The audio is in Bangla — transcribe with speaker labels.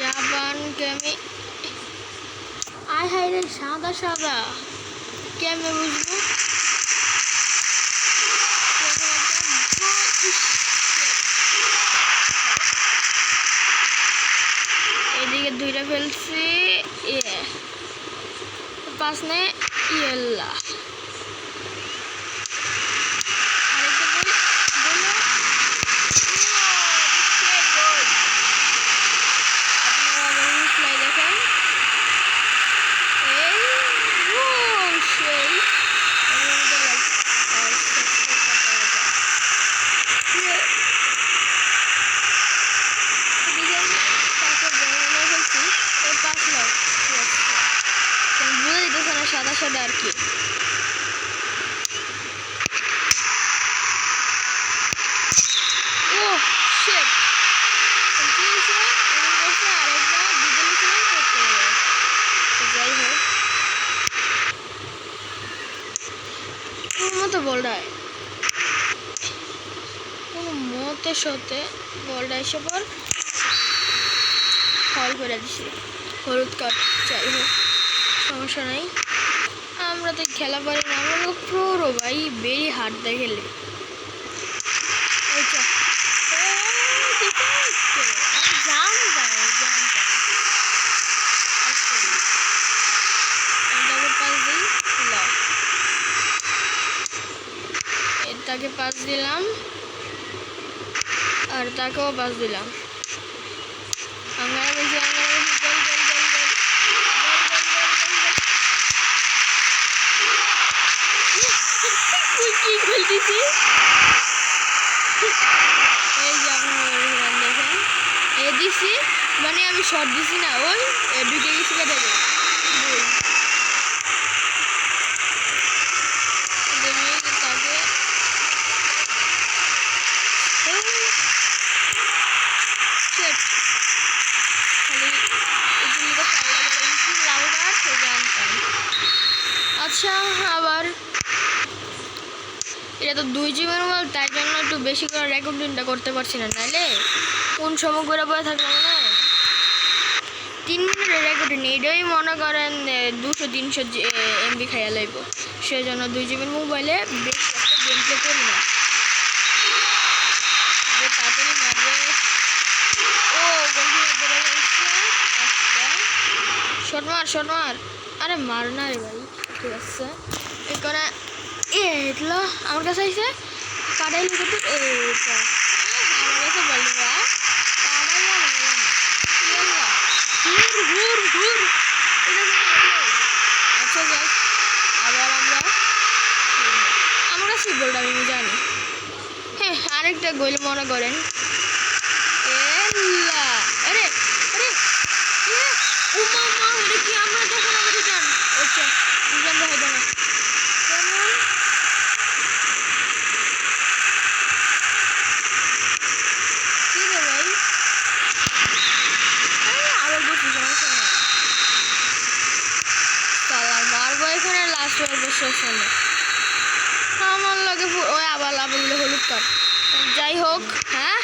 Speaker 1: জাপানকে আমি আয় হায় রে সাদা সাদা কেমনে বুঝবো? এদিকে দুইটা ফেলছি পাস নে ইয়েল্লা সাদা সাদা আর কি ও শিট যাই হোক মতো বলটায় মতে সতে বলটা এসে পর ফল করে দিছি হলুদ কাট যাই হোক সমস্যা নাই আমরা তো খেলা পারি না আমরা তো প্রো ভাই বেরি হার্ড দেয় খেলে তাকে পাস দিলাম আর তাকেও পাস দিলাম দিছি মানে আমি শর্ট দিছি না ওই ঢুকে গেছি দেবে আচ্ছা আবার এটা তো 2 জিবির মোবাইল তাই জন্য একটু বেশি করে রেকর্ডিংটা করতে পারছি না নাইলে কোন সময় করে বয়ে থাকবো না 3 মিনিটের রেকর্ডিং এটাই মনে করেন 200-300 MB খাইয়া লাগবো সেই জন্য 2 জিবির মোবাইলে বেশি একটা গেম প্লে করি না তাড়াতাড়ি মারবে ও শর্ট মার আরে মার না রে ভাই ঠিক আছে এখানে এগুলো আমার কাছে আইসে কাটাই লিখে এইটা আমার কাছে বলবা আচ্ছা যাই আবার আমার কাছে বলটা আমি জানি হ্যাঁ আরেকটা গোল মনে করেন আরে আরে এটা কি আমরা যখন আমাদের জান আচ্ছা বুঝলাম না হবে না আমার লাগে ওই আবার হলুদ কাট যাই হোক হ্যাঁ